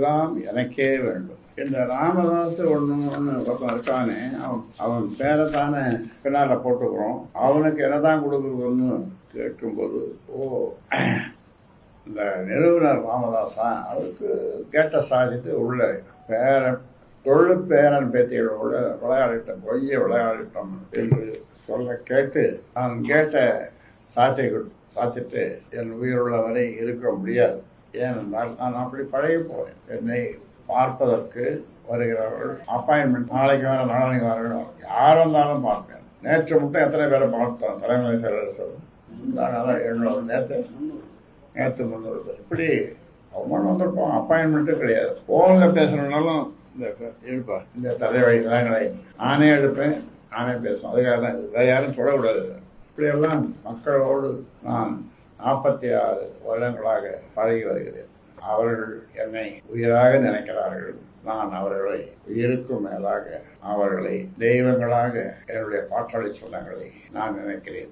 எல்லாம் எனக்கே வேண்டும். இந்த ராமதாஸ் ஒண்ணு பக்கம் இருக்கானே, அவன் பேரை தானே பின்னால போட்டுக்கிறோம். அவனுக்கு என்னதான் கொடுக்குறதுன்னு கேட்கும்போது, இந்த நிறுவனர் ராமதாஸா அவருக்கு கேட்ட சாதித்து உள்ள தொழில் பேரன் பேத்திகளோட விளையாடிட்டோம், கொஞ்சம் விளையாடிட்டோம் என்று சொல்ல கேட்டு நான் கேட்ட சாத்திட்டு என் உயிருள்ள வரை இருக்க முடியாது. ஏனென்றால் நான் அப்படி பழகி போறேன். என்னை பார்ப்பதற்கு வருகிறவர்கள் அப்பாயின்மெண்ட் நாளைக்கு வர நாளைக்கு வரணும், யார் வந்தாலும் பார்ப்பேன். நேற்று மட்டும் எத்தனை பேரை பார்த்தோம், தலைமை செயலர் சொல்லுங்கள் 700, நேற்று 300 பேர், இப்படி அவங்க வந்திருப்போம். அப்பாயின்மெண்ட்டும் கிடையாது. போன்ல பேசணுன்னாலும் இந்த தலைவலிகளை நானே எடுப்பேன், நானே பேசுவேன். அதுக்காக தான் வேற யாரும் சொல்லக்கூடாது. இப்படியெல்லாம் மக்களோடு நான் 46 வருடங்களாக பழகி வருகிறேன். அவர்கள் என்னை உயிராக நினைக்கிறார்கள். நான் அவர்களை உயிருக்கும் மேலாக, அவர்களை தெய்வங்களாக, என்னுடைய பாட்டாளி சொந்தங்களை நான் நினைக்கிறேன்.